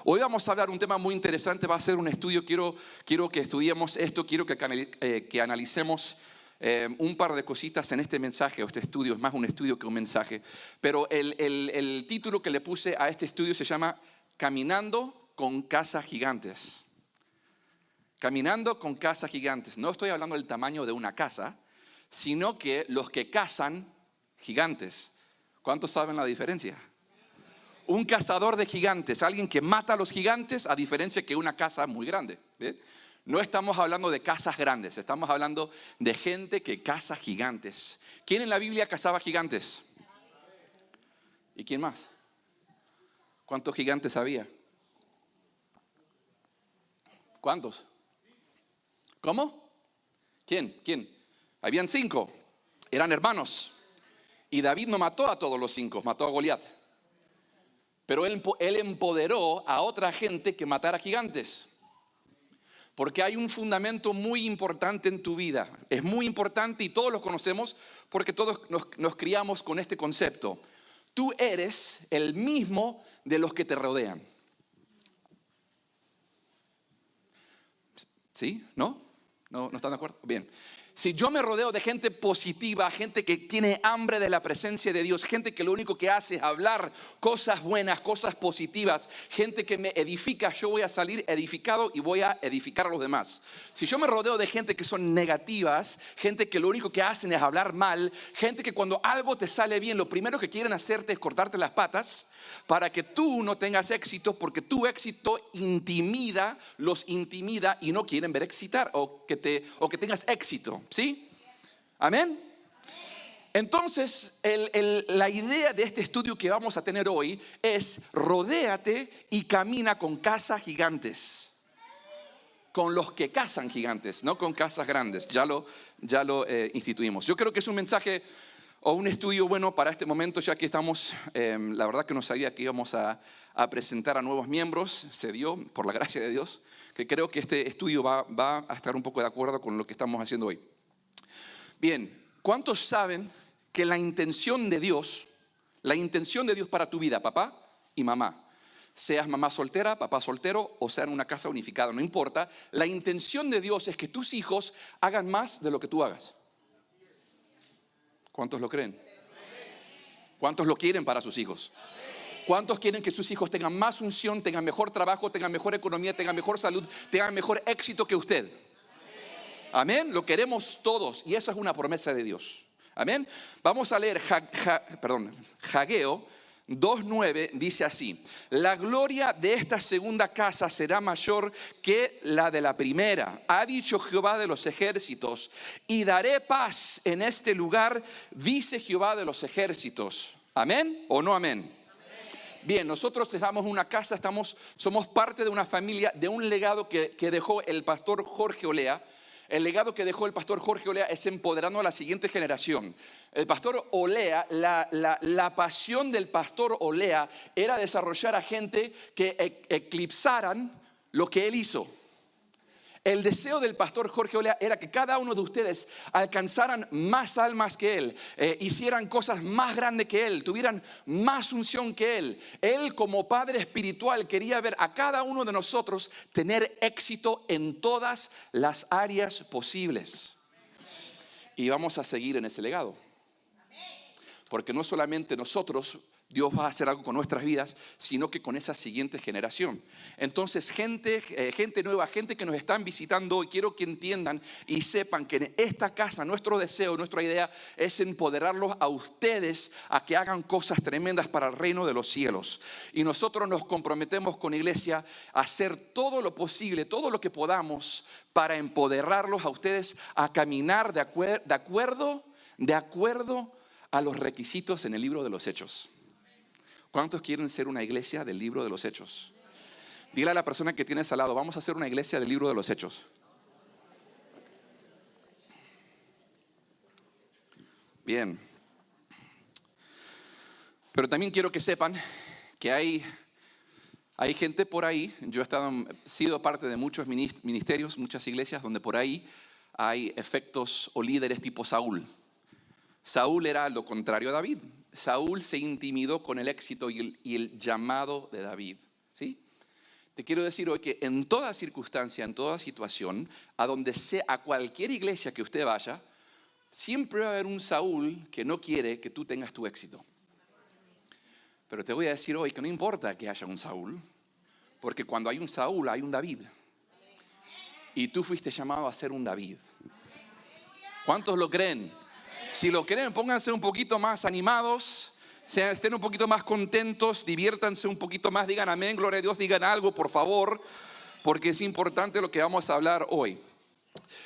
Hoy vamos a hablar un tema muy interesante, va a ser un estudio, quiero que estudiemos esto, quiero que analicemos un par de cositas en este mensaje, o este estudio, es más un estudio que un mensaje. Pero el título que le puse a este estudio se llama Caminando con casas gigantes. Caminando con casas gigantes. No estoy hablando del tamaño de una casa, sino que los que cazan gigantes. ¿Cuántos saben la diferencia? Un cazador de gigantes, alguien que mata a los gigantes, a diferencia que una casa muy grande. ¿Ve? No estamos hablando de casas grandes, estamos hablando de gente que caza gigantes. ¿Quién en la Biblia cazaba gigantes? ¿Y quién más? ¿Cuántos gigantes había? ¿Cuántos? ¿Cómo? ¿Quién? Habían 5, eran hermanos. Y David no mató a todos los 5, mató a Goliat. Pero él empoderó a otra gente que matara gigantes. Porque hay un fundamento muy importante en tu vida. Es muy importante y todos lo conocemos porque todos nos criamos con este concepto. Tú eres el mismo de los que te rodean. ¿Sí? ¿No? ¿No están de acuerdo? Bien. Si yo me rodeo de gente positiva, gente que tiene hambre de la presencia de Dios, gente que lo único que hace es hablar cosas buenas, cosas positivas, gente que me edifica, yo voy a salir edificado y voy a edificar a los demás. Si yo me rodeo de gente que son negativas, gente que lo único que hacen es hablar mal, gente que cuando algo te sale bien, lo primero que quieren hacerte es cortarte las patas, para que tú no tengas éxito, porque tu éxito los intimida y no quieren ver excitar o que tengas éxito, ¿sí? Amén. Entonces, la idea de este estudio que vamos a tener hoy es rodéate y camina con casas gigantes. Con los que cazan gigantes, no con casas grandes. Ya lo instituimos. Yo creo que es un mensaje o un estudio bueno para este momento, ya que estamos, la verdad que no sabía que íbamos a presentar a nuevos miembros, se dio por la gracia de Dios, que creo que este estudio va a estar un poco de acuerdo con lo que estamos haciendo hoy. Bien, ¿cuántos saben que la intención de Dios para tu vida, papá y mamá, seas mamá soltera, papá soltero o sea en una casa unificada, no importa, la intención de Dios es que tus hijos hagan más de lo que tú hagas? ¿Cuántos lo creen? ¿Cuántos lo quieren para sus hijos? ¿Cuántos quieren que sus hijos tengan más unción, tengan mejor trabajo, tengan mejor economía, tengan mejor salud, tengan mejor éxito que usted? Amén. Lo queremos todos y esa es una promesa de Dios. Amén. Vamos a leer Hageo 2:9 dice así: la gloria de esta segunda casa será mayor que la de la primera, ha dicho Jehová de los ejércitos, y daré paz en este lugar, dice Jehová de los ejércitos. ¿Amén o no amén? Bien, nosotros estamos en una casa, somos parte de una familia, de un legado que dejó el pastor Jorge Olea. El legado que dejó el pastor Jorge Olea es empoderando a la siguiente generación. El pastor Olea, la pasión del pastor Olea era desarrollar a gente que eclipsaran lo que él hizo. El deseo del pastor Jorge Olea era que cada uno de ustedes alcanzaran más almas que él, hicieran cosas más grandes que él, tuvieran más unción que él. Él, como padre espiritual, quería ver a cada uno de nosotros tener éxito en todas las áreas posibles. Y vamos a seguir en ese legado. Porque no solamente nosotros, Dios va a hacer algo con nuestras vidas, sino que con esa siguiente generación. Entonces, gente nueva, gente que nos están visitando hoy, quiero que entiendan y sepan que en esta casa nuestro deseo, nuestra idea es empoderarlos a ustedes a que hagan cosas tremendas para el reino de los cielos. Y nosotros nos comprometemos con Iglesia a hacer todo lo posible, todo lo que podamos para empoderarlos a ustedes a caminar de acuerdo a los requisitos en el libro de los Hechos. ¿Cuántos quieren ser una iglesia del libro de los Hechos? Dile a la persona que tienes al lado, vamos a hacer una iglesia del libro de los Hechos. Bien. Pero también quiero que sepan que hay gente por ahí. Yo he sido parte de muchos ministerios, muchas iglesias donde por ahí hay efectos o líderes tipo Saúl. Saúl era lo contrario a David. Saúl se intimidó con el éxito y el llamado de David, ¿sí? Te quiero decir hoy que en toda circunstancia, en toda situación, a donde sea, a cualquier iglesia que usted vaya, siempre va a haber un Saúl que no quiere que tú tengas tu éxito. Pero te voy a decir hoy que no importa que haya un Saúl, porque cuando hay un Saúl hay un David. Y tú fuiste llamado a ser un David. ¿Cuántos lo creen? Si lo creen, pónganse un poquito más animados. Estén un poquito más contentos, diviértanse un poquito más, digan amén, gloria a Dios, digan algo por favor, porque es importante lo que vamos a hablar hoy.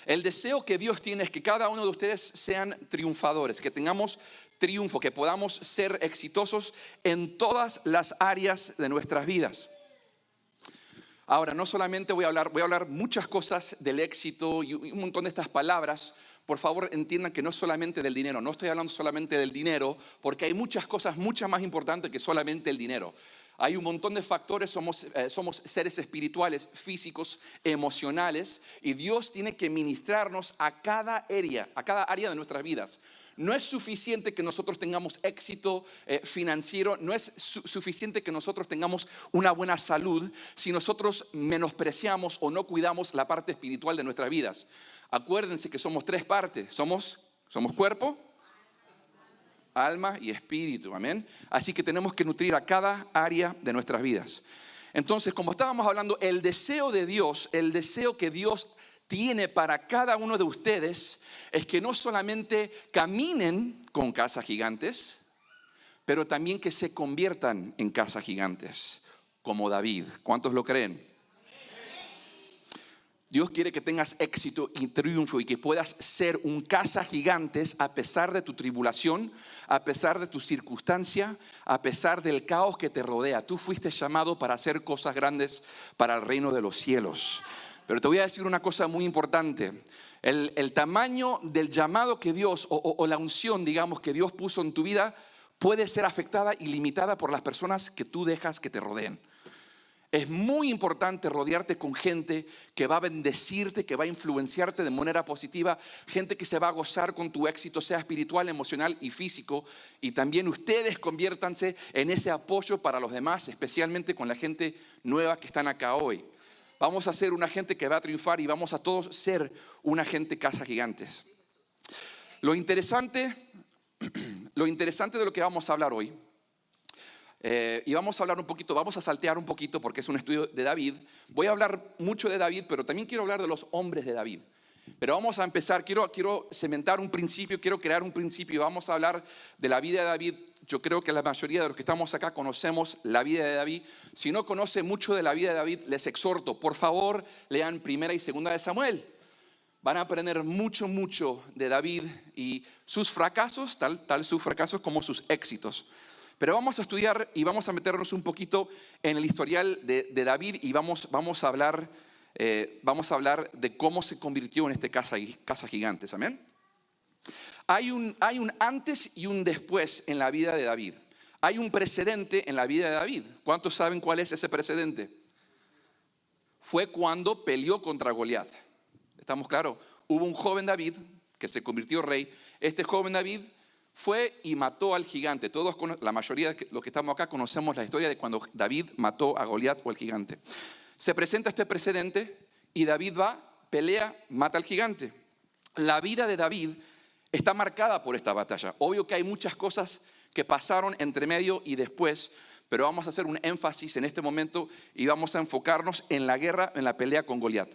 El deseo que Dios tiene es que cada uno de ustedes sean triunfadores, que tengamos triunfo, que podamos ser exitosos en todas las áreas de nuestras vidas. Ahora, no solamente voy a hablar muchas cosas del éxito y un montón de estas palabras. Por favor, entiendan que no solamente del dinero, no estoy hablando solamente del dinero, porque hay muchas cosas mucho más importantes que solamente el dinero. Hay un montón de factores, somos seres espirituales, físicos, emocionales, y Dios tiene que ministrarnos a cada área de nuestras vidas. No es suficiente que nosotros tengamos éxito financiero, no es suficiente que nosotros tengamos una buena salud si nosotros menospreciamos o no cuidamos la parte espiritual de nuestras vidas. Acuérdense que somos tres partes, somos cuerpo, alma y espíritu, amén. Así que tenemos que nutrir a cada área de nuestras vidas. Entonces, como estábamos hablando, el deseo de Dios, el deseo que Dios tiene para cada uno de ustedes es que no solamente caminen con casas gigantes, pero también que se conviertan en casas gigantes, como David. ¿Cuántos lo creen? Dios quiere que tengas éxito y triunfo y que puedas ser un casa gigantes a pesar de tu tribulación, a pesar de tu circunstancia, a pesar del caos que te rodea. Tú fuiste llamado para hacer cosas grandes para el reino de los cielos. Pero te voy a decir una cosa muy importante. El tamaño del llamado que Dios o la unción, digamos, que Dios puso en tu vida puede ser afectada y limitada por las personas que tú dejas que te rodeen. Es muy importante rodearte con gente que va a bendecirte, que va a influenciarte de manera positiva, gente que se va a gozar con tu éxito, sea espiritual, emocional y físico. Y también ustedes conviértanse en ese apoyo para los demás, especialmente con la gente nueva que están acá hoy. Vamos a ser una gente que va a triunfar y vamos a todos ser una gente casa gigantes. Lo interesante de lo que vamos a hablar hoy, y vamos a hablar un poquito, vamos a saltear un poquito porque es un estudio de David. Voy a hablar mucho de David, pero también quiero hablar de los hombres de David. Pero vamos a empezar, quiero cementar un principio, quiero crear un principio. Vamos a hablar de la vida de David. Yo creo que la mayoría de los que estamos acá conocemos la vida de David. Si no conoce mucho de la vida de David, les exhorto, por favor, lean 1 y 2 de Samuel. Van a aprender mucho de David y sus fracasos, tal sus fracasos como sus éxitos. Pero vamos a estudiar y vamos a meternos un poquito en el historial de David y vamos a hablar de cómo se convirtió en este casa gigantes. Amén. Hay un antes y un después en la vida de David. Hay un precedente en la vida de David. ¿Cuántos saben cuál es ese precedente? Fue cuando peleó contra Goliat. ¿Estamos claros? Hubo un joven David que se convirtió en rey. Este joven David fue y mató al gigante. Todos, la mayoría de los que estamos acá conocemos la historia de cuando David mató a Goliat o al gigante. Se presenta este precedente y David va, pelea, mata al gigante. La vida de David está marcada por esta batalla. Obvio que hay muchas cosas que pasaron entre medio y después, pero vamos a hacer un énfasis en este momento y vamos a enfocarnos en la guerra, en la pelea con Goliat.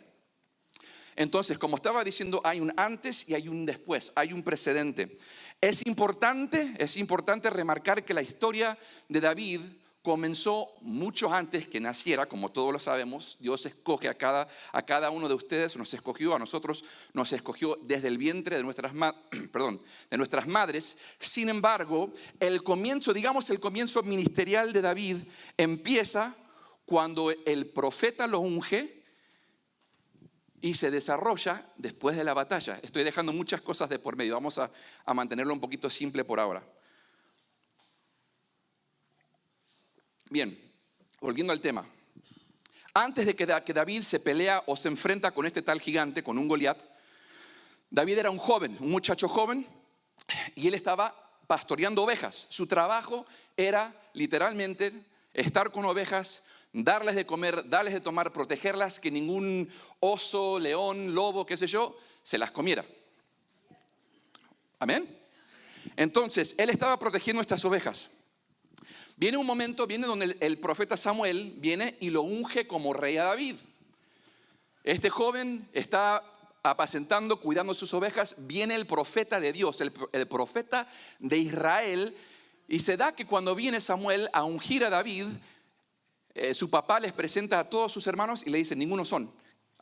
Entonces, como estaba diciendo, hay un antes y hay un después, hay un precedente. Es importante remarcar que la historia de David comenzó mucho antes que naciera, como todos lo sabemos. Dios escoge a cada uno de ustedes, nos escogió a nosotros, nos escogió desde el vientre de nuestras madres. Sin embargo, el comienzo ministerial de David empieza cuando el profeta lo unge y se desarrolla después de la batalla. Estoy dejando muchas cosas de por medio. Vamos a mantenerlo un poquito simple por ahora. Bien, volviendo al tema. Antes de que David se pelea o se enfrenta con este tal gigante, con un Goliat, David era un muchacho joven, y él estaba pastoreando ovejas. Su trabajo era literalmente estar con ovejas, darles de comer, darles de tomar, protegerlas, que ningún oso, león, lobo, qué sé yo, se las comiera. Amén. Entonces, él estaba protegiendo estas ovejas. Viene un momento, viene donde el profeta Samuel viene y lo unge como rey a David. Este joven está apacentando, cuidando sus ovejas. Viene el profeta de Dios, el profeta de Israel. Y se da que cuando viene Samuel a ungir a David, su papá les presenta a todos sus hermanos y le dice: ninguno son.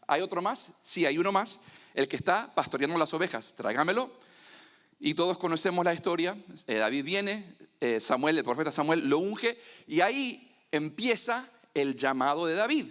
¿Hay otro más? Sí, hay uno más. El que está pastoreando las ovejas, tráigamelo. Y todos conocemos la historia. David viene, Samuel, el profeta Samuel, lo unge. Y ahí empieza el llamado de David.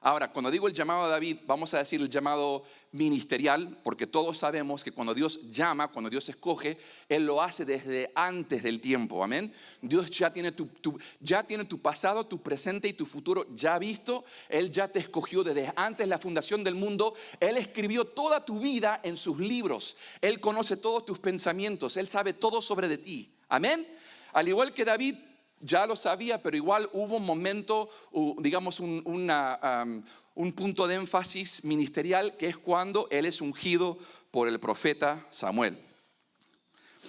Ahora, cuando digo el llamado a David, vamos a decir el llamado ministerial, porque todos sabemos que cuando Dios llama, cuando Dios escoge, Él lo hace desde antes del tiempo, amén. Dios ya tiene tu pasado, tu presente y tu futuro ya visto. Él ya te escogió desde antes de la fundación del mundo. Él escribió toda tu vida en sus libros. Él conoce todos tus pensamientos. Él sabe todo sobre de ti, amén. Al igual que David ya lo sabía, pero igual hubo un momento, digamos un punto de énfasis ministerial, que es cuando él es ungido por el profeta Samuel.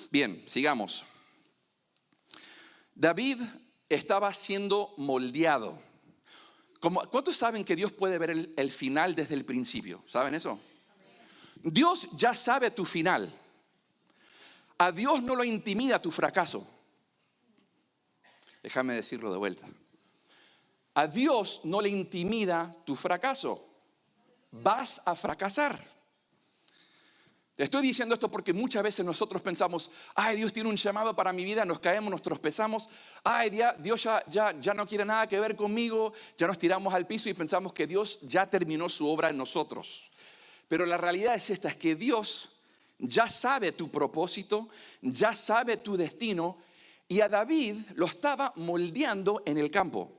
Bien, sigamos. David estaba siendo moldeado. ¿Cuántos saben que Dios puede ver el final desde el principio? ¿Saben eso? Dios ya sabe tu final. A Dios no lo intimida tu fracaso. Déjame decirlo de vuelta. A Dios no le intimida tu fracaso. Vas a fracasar. Te estoy diciendo esto porque muchas veces nosotros pensamos: ay, Dios tiene un llamado para mi vida, nos caemos, nos tropezamos. Ay, Dios ya no quiere nada que ver conmigo. Ya nos tiramos al piso y pensamos que Dios ya terminó su obra en nosotros. Pero la realidad es esta, es que Dios ya sabe tu propósito, ya sabe tu destino. Y a David lo estaba moldeando en el campo.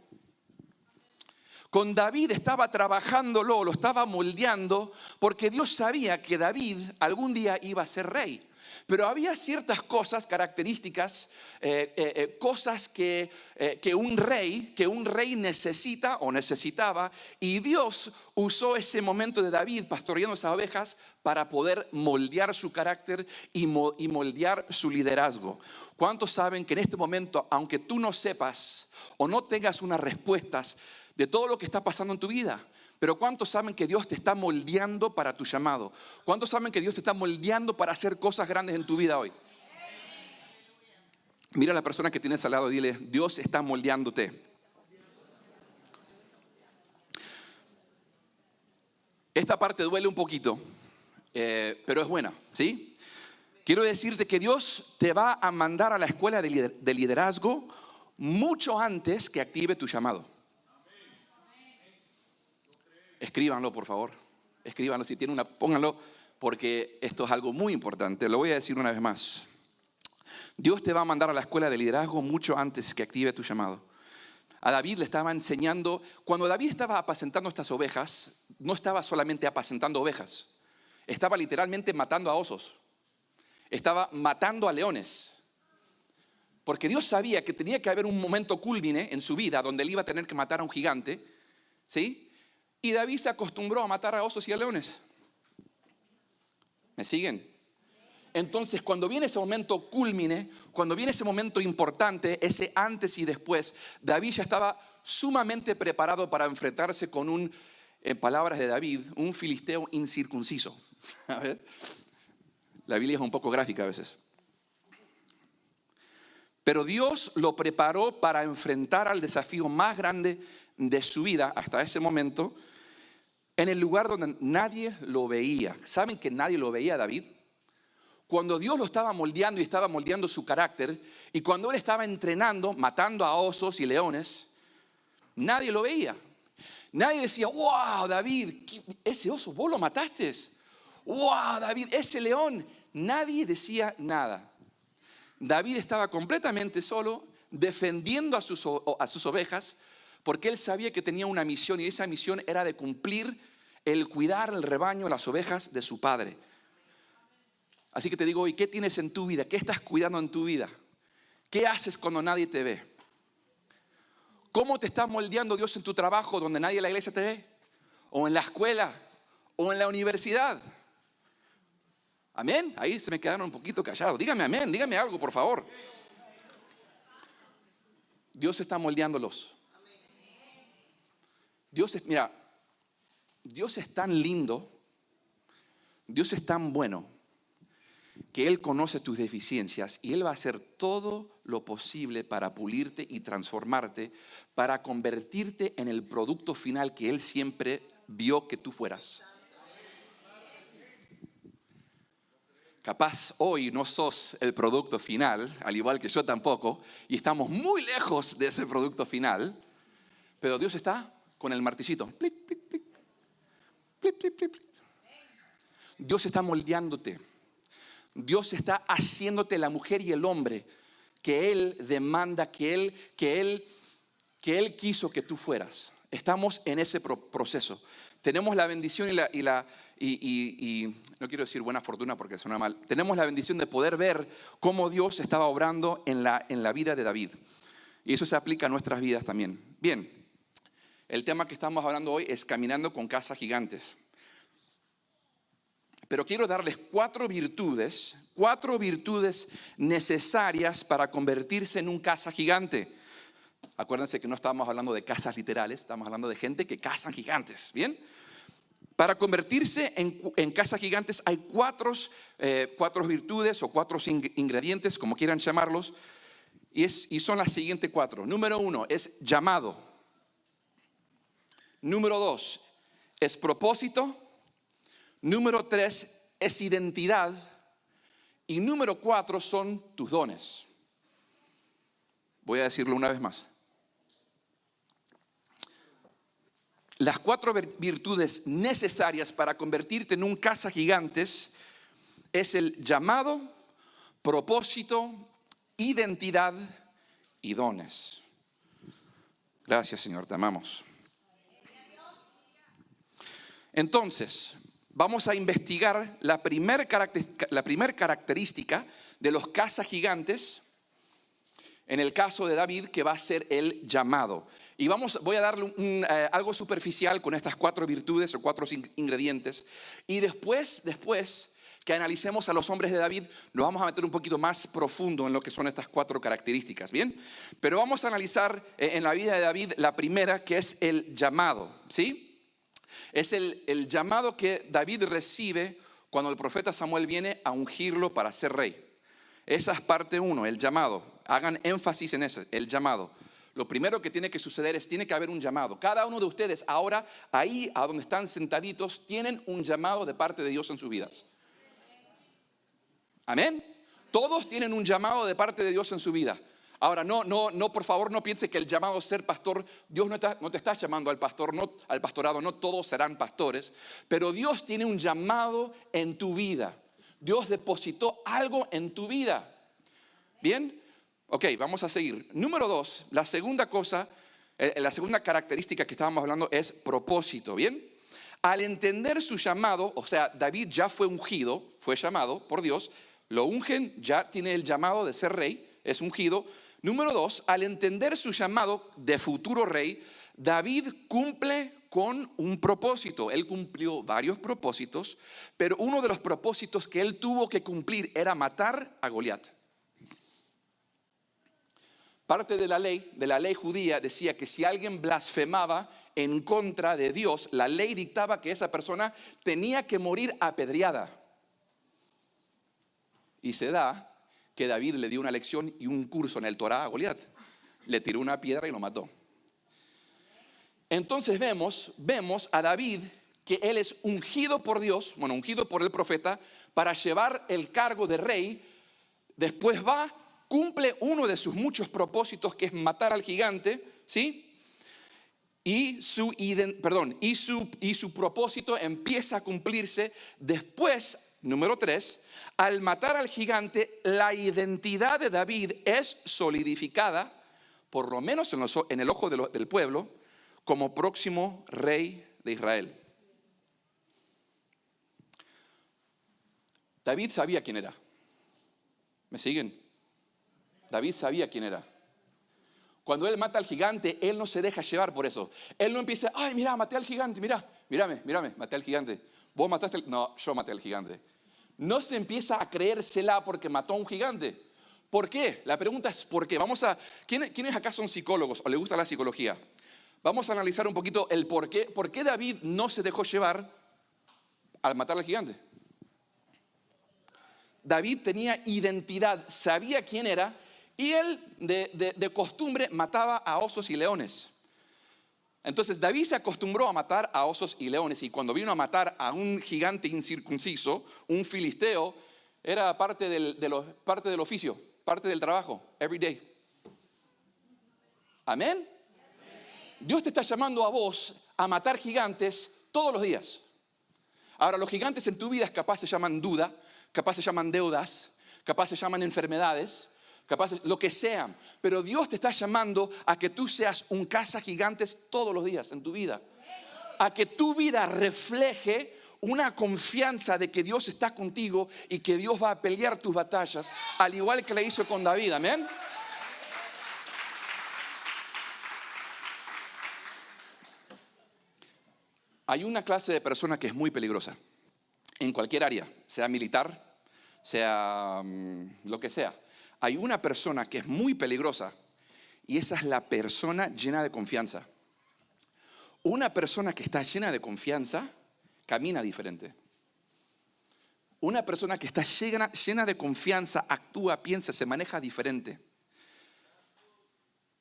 Con David estaba trabajándolo, lo estaba moldeando, porque Dios sabía que David algún día iba a ser rey. Pero había ciertas cosas, características, cosas que un rey necesita o necesitaba. Y Dios usó ese momento de David pastoreando esas ovejas para poder moldear su carácter y moldear su liderazgo. ¿Cuántos saben que en este momento, aunque tú no sepas o no tengas unas respuestas de todo lo que está pasando en tu vida, pero cuántos saben que Dios te está moldeando para tu llamado? ¿Cuántos saben que Dios te está moldeando para hacer cosas grandes en tu vida hoy? Mira a la persona que tienes al lado y dile: Dios está moldeándote. Esta parte duele un poquito, pero es buena, ¿sí? Quiero decirte que Dios te va a mandar a la escuela de liderazgo mucho antes que active tu llamado. Escríbanlo, por favor. Escríbanlo, si tienen pónganlo, porque esto es algo muy importante. Lo voy a decir una vez más. Dios te va a mandar a la escuela de liderazgo mucho antes que active tu llamado. A David le estaba enseñando. Cuando David estaba apacentando estas ovejas, no estaba solamente apacentando ovejas. Estaba literalmente matando a osos. Estaba matando a leones. Porque Dios sabía que tenía que haber un momento cúlmine en su vida donde él iba a tener que matar a un gigante, ¿sí? Y David se acostumbró a matar a osos y a leones. ¿Me siguen? Entonces, cuando viene ese momento cúlmine, cuando viene ese momento importante, ese antes y después, David ya estaba sumamente preparado para enfrentarse con en palabras de David, un filisteo incircunciso. A ver, la Biblia es un poco gráfica a veces. Pero Dios lo preparó para enfrentar al desafío más grande de su vida hasta ese momento, en el lugar donde nadie lo veía. ¿Saben que nadie lo veía a David? Cuando Dios lo estaba moldeando y estaba moldeando su carácter, y cuando él estaba entrenando, matando a osos y leones, nadie lo veía. Nadie decía: wow, David, ese oso, ¿vos lo mataste? Wow, David, ese león. Nadie decía nada. David estaba completamente solo, defendiendo a sus ovejas, porque él sabía que tenía una misión, y esa misión era de cumplir el cuidar el rebaño, las ovejas de su padre. Así que te digo hoy, ¿qué tienes en tu vida? ¿Qué estás cuidando en tu vida? ¿Qué haces cuando nadie te ve? ¿Cómo te está moldeando Dios en tu trabajo donde nadie en la iglesia te ve? ¿O en la escuela? ¿O en la universidad? Amén. Ahí se me quedaron un poquito callados. Dígame amén, dígame algo, por favor. Dios está moldeándolos. Mira, Dios es tan lindo, Dios es tan bueno, que Él conoce tus deficiencias y Él va a hacer todo lo posible para pulirte y transformarte, para convertirte en el producto final que Él siempre vio que tú fueras. Capaz hoy no sos el producto final, al igual que yo tampoco, y estamos muy lejos de ese producto final, pero Dios está con el martillito. Plic, plic, plic. Plic, plic, plic, plic. Dios está moldeándote. Dios está haciéndote la mujer y el hombre que Él demanda, que Él quiso que tú fueras. Estamos en ese proceso. Tenemos la bendición y no quiero decir buena fortuna porque suena mal. Tenemos la bendición de poder ver cómo Dios estaba obrando en la vida de David. Y eso se aplica a nuestras vidas también. Bien, el tema que estamos hablando hoy es caminando con casas gigantes. Pero quiero darles cuatro virtudes necesarias para convertirse en un casa gigante. Acuérdense que no estábamos hablando de casas literales, estamos hablando de gente que cazan gigantes, ¿bien? Para convertirse en casas gigantes hay cuatro virtudes o cuatro ingredientes, como quieran llamarlos, y son las siguientes cuatro. Número 1 es llamado. Número 2 es propósito. Número 3 es identidad. Y número 4 son tus dones. Voy a decirlo una vez más. Las cuatro virtudes necesarias para convertirte en un casa gigantes es el llamado, propósito, identidad y dones. Gracias, Señor, te amamos. Entonces, vamos a investigar la primer característica de los casas gigantes. En el caso de David, que va a ser el llamado. Y voy a darle algo superficial con estas cuatro virtudes o cuatro ingredientes. Y después que analicemos a los hombres de David, nos vamos a meter un poquito más profundo en lo que son estas cuatro características, ¿bien? Pero vamos a analizar en la vida de David la primera, que es el llamado, ¿sí? Es el llamado que David recibe cuando el profeta Samuel viene a ungirlo para ser rey. Esa es parte 1, el llamado. Hagan énfasis en eso, el llamado. Lo primero que tiene que suceder es, tiene que haber un llamado. Cada uno de ustedes ahora, ahí a donde están sentaditos, tienen un llamado de parte de Dios en sus vidas. Amén. Todos tienen un llamado de parte de Dios en su vida. Ahora, no, por favor, no piense que el llamado a ser pastor, Dios no te está llamando al pastor, no al pastorado, no todos serán pastores, pero Dios tiene un llamado en tu vida. Dios depositó algo en tu vida. ¿Bien? Ok, vamos a seguir. Número 2, la segunda característica que estábamos hablando es propósito. ¿Bien? Al entender su llamado, o sea, David ya fue ungido, fue llamado por Dios, lo ungen, ya tiene el llamado de ser rey, es ungido. Número 2, al entender su llamado de futuro rey, David cumple con un propósito. Él cumplió varios propósitos, pero uno de los propósitos que él tuvo que cumplir era matar a Goliat. Parte de la ley judía decía que si alguien blasfemaba en contra de Dios, la ley dictaba que esa persona tenía que morir apedreada. Y se da que David le dio una lección y un curso en el Torá a Goliat. Le tiró una piedra y lo mató. Entonces vemos a David que él es ungido por Dios, ungido por el profeta para llevar el cargo de rey. Después cumple uno de sus muchos propósitos, que es matar al gigante, ¿sí? Y su propósito empieza a cumplirse. Después, número 3, al matar al gigante, la identidad de David es solidificada, por lo menos en el ojo del pueblo, como próximo rey de Israel. David sabía quién era. ¿Me siguen? David sabía quién era. Cuando él mata al gigante, él no se deja llevar por eso. Él no empieza, ay, mira, maté al gigante, mírame, maté al gigante. Vos mataste no, yo maté al gigante. No se empieza a creérsela porque mató a un gigante. ¿Por qué? La pregunta es ¿por qué? ¿Quiénes acá son psicólogos o les gusta la psicología? Vamos a analizar un poquito el por qué. ¿Por qué David no se dejó llevar al matar al gigante? David tenía identidad, sabía quién era, y él de costumbre mataba a osos y leones. Entonces David se acostumbró a matar a osos y leones, y cuando vino a matar a un gigante incircunciso, un filisteo, era parte del oficio, parte del trabajo, every day. Amén. Dios te está llamando a vos a matar gigantes todos los días. Ahora, los gigantes en tu vida capaz se llaman duda, capaz se llaman deudas, capaz se llaman enfermedades, capaz lo que sean. Pero Dios te está llamando a que tú seas un cazagigantes todos los días en tu vida. A que tu vida refleje una confianza de que Dios está contigo y que Dios va a pelear tus batallas, al igual que le hizo con David. Amén. Hay una clase de persona que es muy peligrosa, en cualquier área, sea militar, sea lo que sea. Hay una persona que es muy peligrosa y esa es la persona llena de confianza. Una persona que está llena de confianza camina diferente. Una persona que está llena de confianza actúa, piensa, se maneja diferente.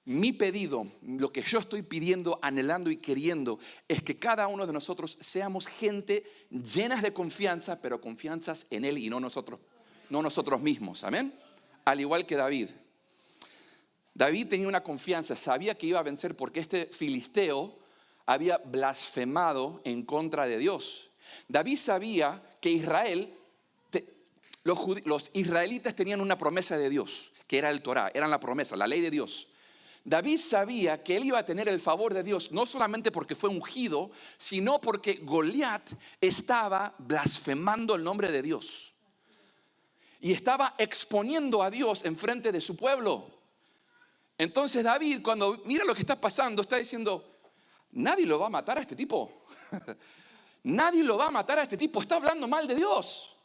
Mi pedido, lo que yo estoy pidiendo, anhelando y queriendo, es que cada uno de nosotros seamos gente llenas de confianza, pero confianzas en Él y no nosotros mismos. Amén. Al igual que David. David tenía una confianza, sabía que iba a vencer porque este filisteo había blasfemado en contra de Dios. David sabía que los israelitas tenían una promesa de Dios, que era el Torá, era la promesa, la ley de Dios. David sabía que él iba a tener el favor de Dios, no solamente porque fue ungido, sino porque Goliat estaba blasfemando el nombre de Dios. Y estaba exponiendo a Dios en frente de su pueblo. Entonces David, cuando mira lo que está pasando, está diciendo, nadie lo va a matar a este tipo. Nadie lo va a matar a este tipo, está hablando mal de Dios.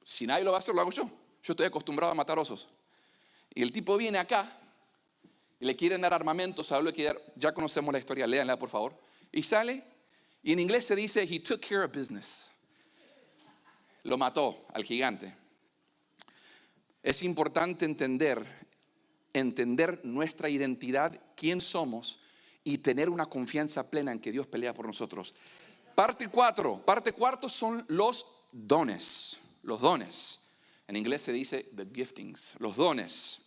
Si nadie lo va a hacer, lo hago yo. Yo estoy acostumbrado a matar osos. Y el tipo viene acá y le quieren dar armamento, ya conocemos la historia, léanla por favor. Y sale, y en inglés se dice, he took care of business. Lo mató al gigante. Es importante entender nuestra identidad, quién somos, y tener una confianza plena en que Dios pelea por nosotros. Parte cuarto son los dones. Los dones. En inglés se dice the giftings, los dones.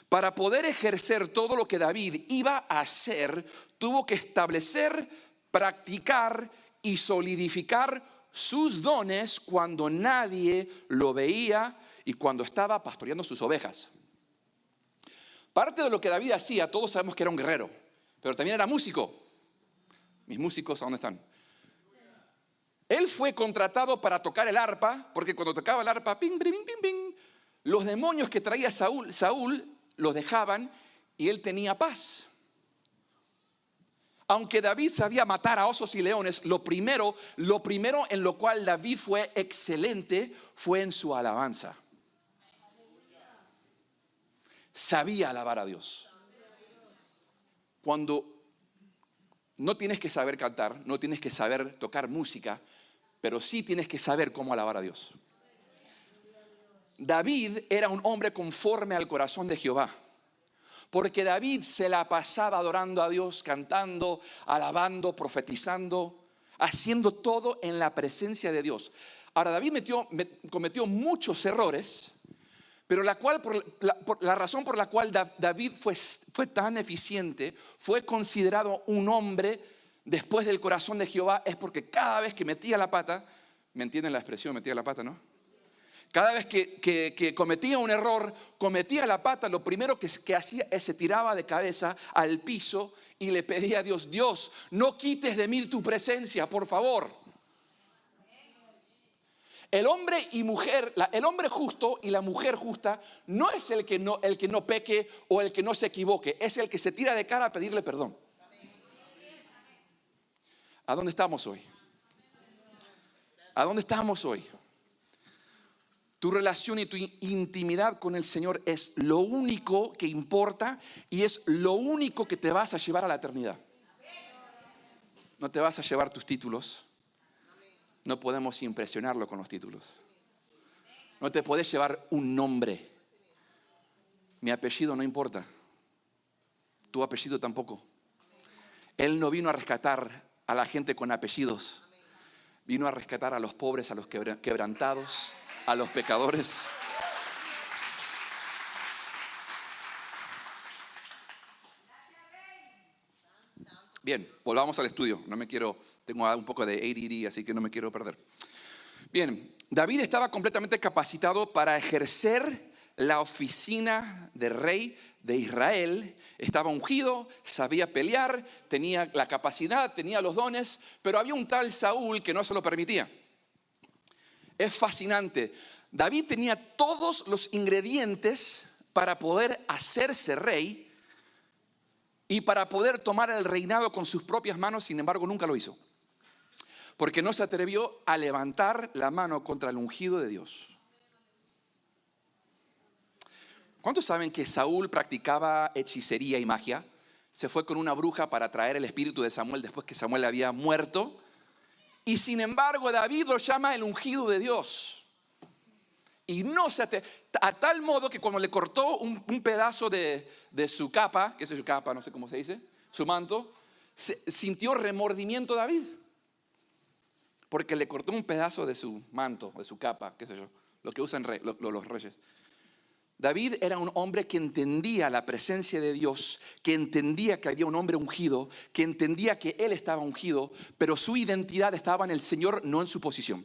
Para poder ejercer todo lo que David iba a hacer, tuvo que establecer, practicar y solidificar sus dones cuando nadie lo veía y cuando estaba pastoreando sus ovejas. Parte de lo que David hacía, todos sabemos que era un guerrero, pero también era músico. Mis músicos, ¿a dónde están? Él fue contratado para tocar el arpa, porque cuando tocaba el arpa, ping, ping, ping, ping, los demonios que traía Saúl los dejaban y él tenía paz. Aunque David sabía matar a osos y leones, lo primero en lo cual David fue excelente fue en su alabanza. Sabía alabar a Dios. Cuando no tienes que saber cantar, no tienes que saber tocar música, pero sí tienes que saber cómo alabar a Dios. David era un hombre conforme al corazón de Jehová, porque David se la pasaba adorando a Dios, cantando, alabando, profetizando, haciendo todo en la presencia de Dios. Ahora, David cometió muchos errores, pero la razón por la cual David fue tan eficiente, fue considerado un hombre después del corazón de Jehová, es porque cada vez que metía la pata, ¿me entienden la expresión, metía la pata, no? Cada vez que cometía un error, cometía la pata, lo primero que hacía es se tiraba de cabeza al piso y le pedía a Dios, Dios, no quites de mí tu presencia, por favor. El hombre y mujer, el hombre justo y la mujer justa no es el que no peque o el que no se equivoque, es el que se tira de cara a pedirle perdón. ¿A dónde estamos hoy? ¿A dónde estamos hoy? Tu relación y tu intimidad con el Señor es lo único que importa y es lo único que te vas a llevar a la eternidad. No te vas a llevar tus títulos. No podemos impresionarlo con los títulos. No te puedes llevar un nombre. Mi apellido no importa. Tu apellido tampoco. Él no vino a rescatar a la gente con apellidos. Vino a rescatar a los pobres, a los quebrantados, a los pecadores. Bien, volvamos al estudio. Tengo un poco de ADD, así que no me quiero perder. Bien, David estaba completamente capacitado para ejercer la oficina de rey de Israel. Estaba ungido, sabía pelear, tenía la capacidad, tenía los dones, pero había un tal Saúl que no se lo permitía. Es fascinante. David tenía todos los ingredientes para poder hacerse rey y para poder tomar el reinado con sus propias manos. Sin embargo, nunca lo hizo, porque no se atrevió a levantar la mano contra el ungido de Dios. ¿Cuántos saben que Saúl practicaba hechicería y magia? Se fue con una bruja para traer el espíritu de Samuel después que Samuel había muerto. Y sin embargo, David lo llama el ungido de Dios. Y a tal modo que cuando le cortó un pedazo de su capa, que es su capa, no sé cómo se dice, su manto, sintió remordimiento David. Porque le cortó un pedazo de su manto, de su capa, qué sé yo, lo que usan los reyes. David era un hombre que entendía la presencia de Dios, que entendía que había un hombre ungido, que entendía que él estaba ungido, pero su identidad estaba en el Señor, no en su posición.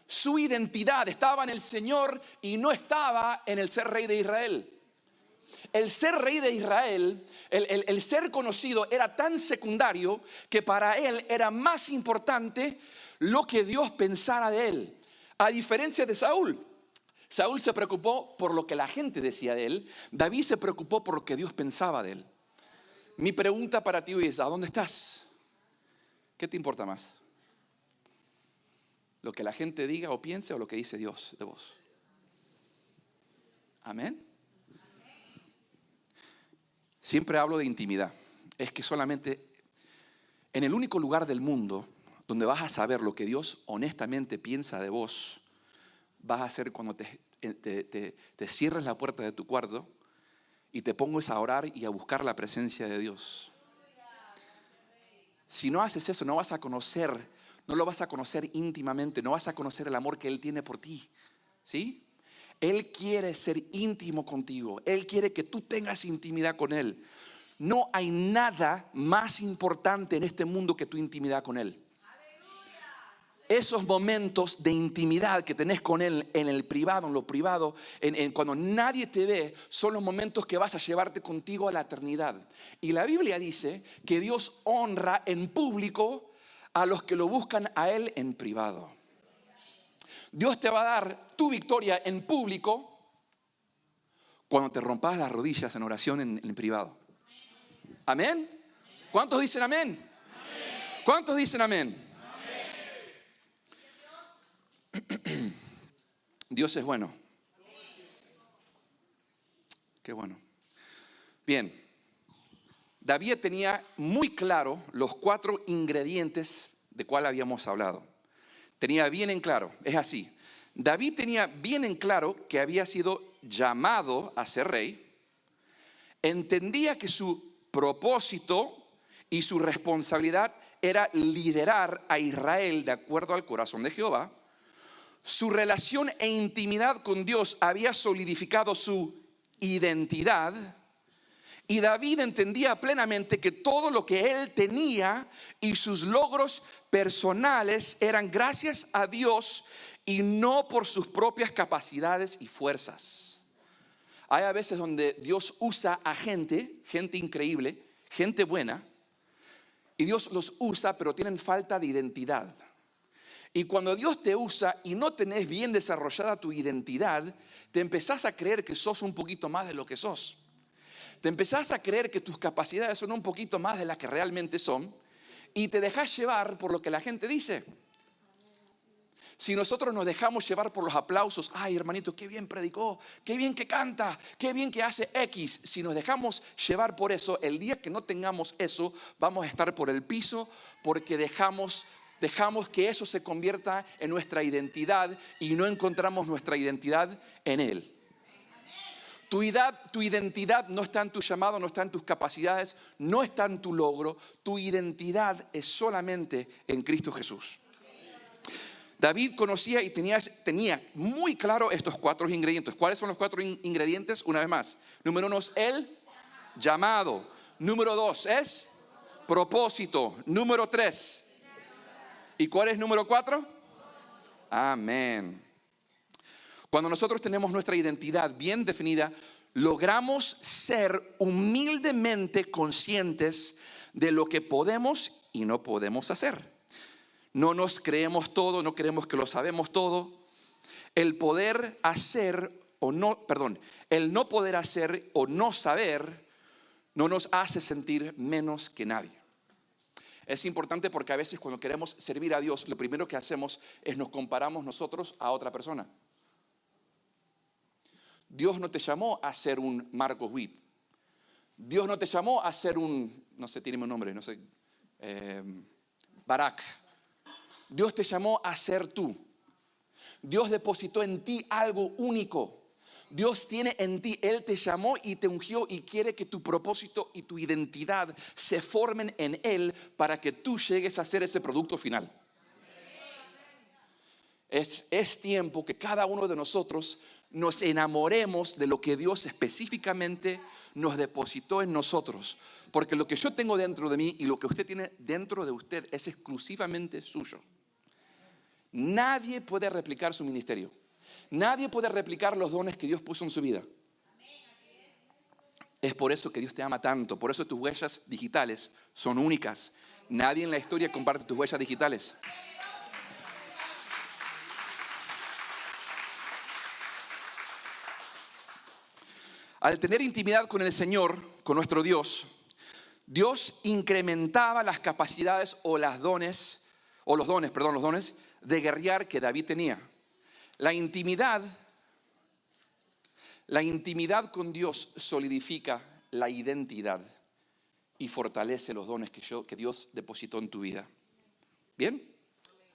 Su identidad estaba en el Señor y no estaba en el ser rey de Israel. El ser rey de Israel, el ser conocido era tan secundario que para él era más importante lo que Dios pensara de él. A diferencia de Saúl. Saúl se preocupó por lo que la gente decía de él. David se preocupó por lo que Dios pensaba de él. Mi pregunta para ti hoy es: ¿a dónde estás? ¿Qué te importa más? ¿Lo que la gente diga o piense o lo que dice Dios de vos? Amén. Siempre hablo de intimidad. Es que solamente en el único lugar del mundo donde vas a saber lo que Dios honestamente piensa de vos, vas a hacer cuando te cierres la puerta de tu cuarto y te pongas a orar y a buscar la presencia de Dios. Si no haces eso, no lo vas a conocer íntimamente, no vas a conocer el amor que Él tiene por ti. ¿Sí? Él quiere ser íntimo contigo. Él quiere que tú tengas intimidad con Él. No hay nada más importante en este mundo que tu intimidad con Él. Esos momentos de intimidad que tenés con Él en el privado, en lo privado, cuando nadie te ve, son los momentos que vas a llevarte contigo a la eternidad. Y la Biblia dice que Dios honra en público a los que lo buscan a Él en privado. Dios te va a dar tu victoria en público cuando te rompas las rodillas en oración en privado. ¿Amén? ¿Cuántos dicen amén? ¿Cuántos dicen amén? Dios es bueno. Qué bueno. Bien. David tenía muy claro los 4 ingredientes de cuál habíamos hablado. Tenía bien en claro, es así. David tenía bien en claro que había sido llamado a ser rey. Entendía que su propósito y su responsabilidad era liderar a Israel de acuerdo al corazón de Jehová. Su relación e intimidad con Dios había solidificado su identidad. Y David entendía plenamente que todo lo que él tenía y sus logros personales eran gracias a Dios y no por sus propias capacidades y fuerzas. Hay a veces donde Dios usa a gente increíble, gente buena, y Dios los usa pero tienen falta de identidad. Y cuando Dios te usa y no tenés bien desarrollada tu identidad, te empezás a creer que sos un poquito más de lo que sos. Te empezás a creer que tus capacidades son un poquito más de las que realmente son y te dejás llevar por lo que la gente dice. Si nosotros nos dejamos llevar por los aplausos, ay hermanito, qué bien predicó, qué bien que canta, qué bien que hace X. Si nos dejamos llevar por eso, el día que no tengamos eso, vamos a estar por el piso porque dejamos que eso se convierta en nuestra identidad y no encontramos nuestra identidad en Él. Tu identidad no está en tu llamado, no está en tus capacidades, no está en tu logro. Tu identidad es solamente en Cristo Jesús. David conocía y tenía muy claro estos 4 ingredientes. ¿Cuáles son los 4 ingredientes? Una vez más. Número 1 es el llamado. Número 2 es propósito. Número 3. ¿Y cuál es número 4? Amén. Cuando nosotros tenemos nuestra identidad bien definida, logramos ser humildemente conscientes de lo que podemos y no podemos hacer. No nos creemos todo, no creemos que lo sabemos todo. El no poder hacer o no saber no nos hace sentir menos que nadie. Es importante porque a veces cuando queremos servir a Dios, lo primero que hacemos es nos comparamos nosotros a otra persona. Dios no te llamó a ser un Marcos Witt. Dios no te llamó a ser un, no sé, tiene un nombre, no sé, Barak. Dios te llamó a ser tú. Dios depositó en ti algo único. Dios tiene en ti, Él te llamó y te ungió y quiere que tu propósito y tu identidad se formen en Él para que tú llegues a ser ese producto final. Es tiempo que cada uno de nosotros nos enamoremos de lo que Dios específicamente nos depositó en nosotros. Porque lo que yo tengo dentro de mí y lo que usted tiene dentro de usted es exclusivamente suyo. Nadie puede replicar su ministerio. Nadie puede replicar los dones que Dios puso en su vida. Es por eso que Dios te ama tanto. Por eso tus huellas digitales son únicas. Nadie en la historia comparte tus huellas digitales. Al tener intimidad con el Señor, con nuestro Dios, Dios incrementaba las capacidades o los dones de guerrear que David tenía. La intimidad con Dios solidifica la identidad y fortalece los dones que Dios depositó en tu vida. ¿Bien?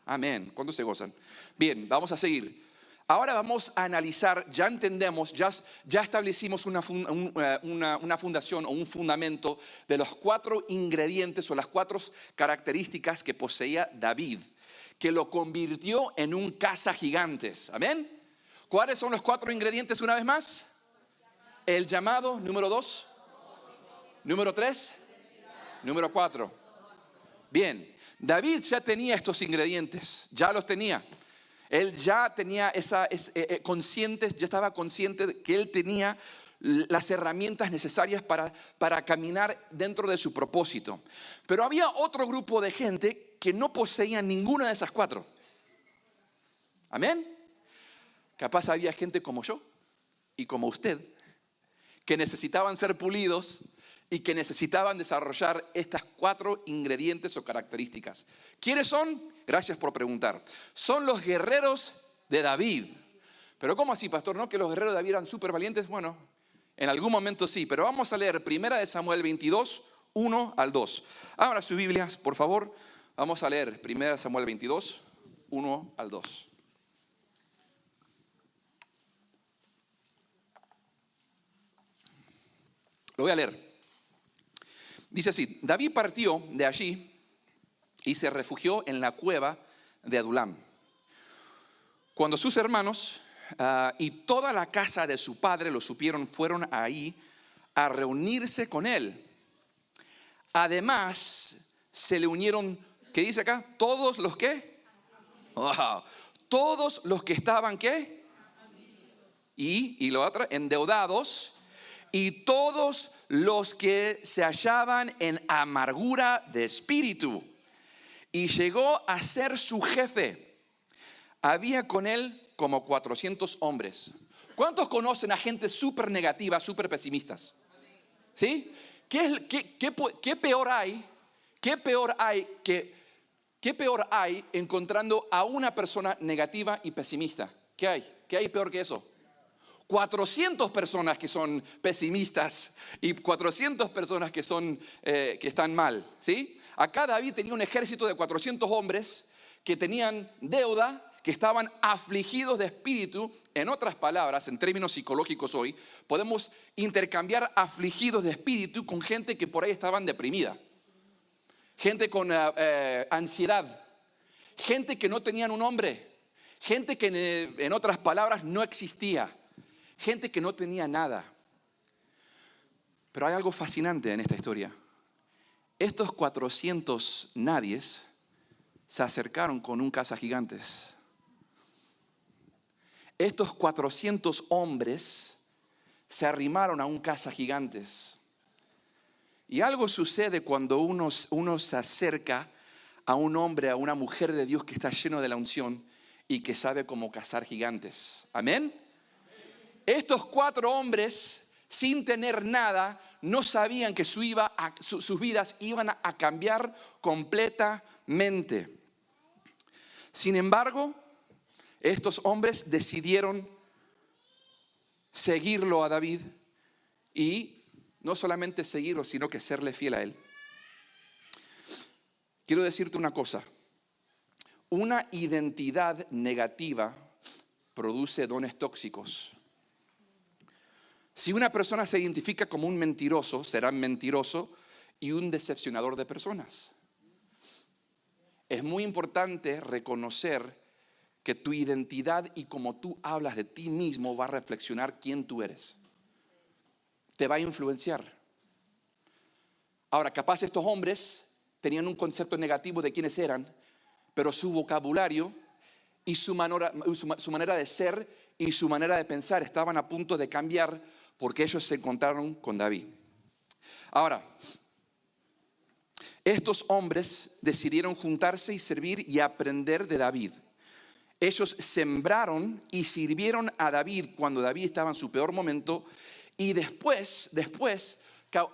Amén. ¿Cuántos se gozan? Bien, vamos a seguir. Ahora vamos a analizar, ya entendemos, ya establecimos una fundación o un fundamento de los 4 ingredientes o las 4 características que poseía David, que lo convirtió en un cazagigantes. Amén. ¿Cuáles son los 4 ingredientes una vez más? El llamado, número 2. Número 3. Número 4. Bien, David ya tenía estos ingredientes, ya los tenía. Él ya tenía ya estaba consciente de que él tenía las herramientas necesarias para caminar dentro de su propósito. Pero había otro grupo de gente que no poseía ninguna de esas 4. Amén. Capaz había gente como yo y como usted que necesitaban ser pulidos y que necesitaban desarrollar estas 4 ingredientes o características. ¿Quiénes son? Gracias por preguntar. Son los guerreros de David. Pero ¿cómo así, pastor? ¿No que los guerreros de David eran súper valientes? Bueno, en algún momento sí, pero vamos a leer 1 Samuel 22, 1 al 2. Abra sus Biblias, por favor. Vamos a leer 1 Samuel 22, 1 al 2. Lo voy a leer. Dice así: David partió de allí y se refugió en la cueva de Adulam. Cuando sus hermanos y toda la casa de su padre lo supieron, fueron ahí a reunirse con él. Además, se le unieron, ¿qué dice acá? Todos los que, wow, todos los que estaban, ¿qué? Y lo otro, endeudados. Y todos los que se hallaban en amargura de espíritu. Y llegó a ser su jefe. había con él como 400 hombres. ¿Cuántos conocen a gente súper negativa, súper pesimistas? ¿Sí? ¿Qué peor hay? ¿Qué peor hay encontrando a una persona negativa y pesimista? ¿Qué hay? ¿Qué hay peor que eso? 400 personas que son pesimistas y 400 personas que están mal, ¿sí? Acá David tenía un ejército de 400 hombres que tenían deuda, que estaban afligidos de espíritu. En otras palabras, en términos psicológicos hoy, podemos intercambiar afligidos de espíritu con gente que por ahí estaban deprimida, gente con ansiedad, gente que no tenían un nombre, gente que en otras palabras no existía, gente que no tenía nada. Pero hay algo fascinante en esta historia. Estos 400 nadies se acercaron con un cazagigantes. Estos 400 hombres se arrimaron a un cazagigantes. Y algo sucede cuando uno se acerca a un hombre, a una mujer de Dios que está lleno de la unción y que sabe cómo cazar gigantes. ¿Amén? Estos 4 hombres, sin tener nada, no sabían que sus vidas iban a cambiar completamente. Sin embargo, estos hombres decidieron seguirlo a David y no solamente seguirlo, sino que serle fiel a él. Quiero decirte una cosa. Una identidad negativa produce dones tóxicos. Si una persona se identifica como un mentiroso, será mentiroso y un decepcionador de personas. Es muy importante reconocer que tu identidad y como tú hablas de ti mismo va a reflexionar quién tú eres. Te va a influenciar. Ahora, capaz estos hombres tenían un concepto negativo de quiénes eran, pero su vocabulario y su manera de ser y su manera de pensar estaban a punto de cambiar porque ellos se encontraron con David. Ahora, estos hombres decidieron juntarse y servir y aprender de David. Ellos sembraron y sirvieron a David cuando David estaba en su peor momento y después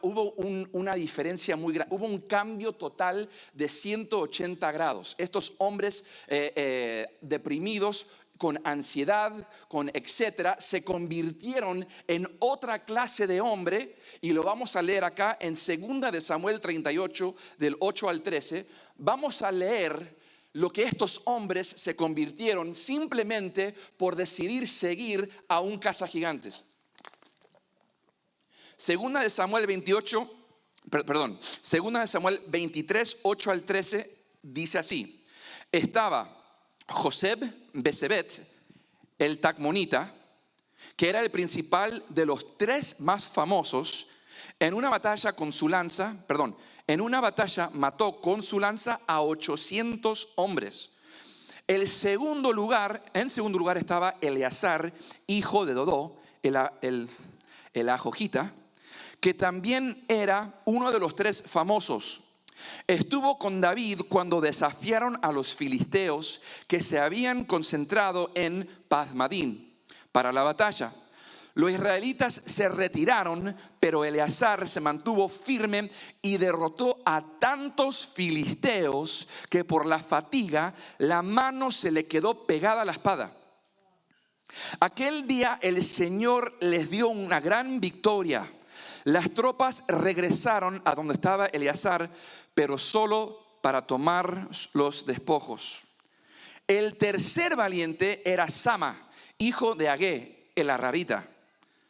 hubo una diferencia muy grande, hubo un cambio total de 180 grados. Estos hombres deprimidos, con ansiedad, con etcétera, se convirtieron en otra clase de hombre y lo vamos a leer acá en 2 de Samuel 38, del 8 al 13. Vamos a leer lo que estos hombres se convirtieron simplemente por decidir seguir a un cazagigantes. 2 de Samuel 2 de Samuel 23, 8 al 13 dice así: estaba Joseb-Besebet, el Tacmonita, que era el principal de los 3 más famosos, en una batalla mató con su lanza a 800 hombres. En segundo lugar estaba Eleazar, hijo de Dodó, el ajojita, que también era uno de los 3 famosos. Estuvo con David cuando desafiaron a los filisteos que se habían concentrado en Pazmadín para la batalla. Los israelitas se retiraron, pero Eleazar se mantuvo firme y derrotó a tantos filisteos que por la fatiga la mano se le quedó pegada a la espada. Aquel día el Señor les dio una gran victoria. Las tropas regresaron a donde estaba Eleazar, pero solo para tomar los despojos. El tercer valiente era Sama, hijo de Agé, el arrarita.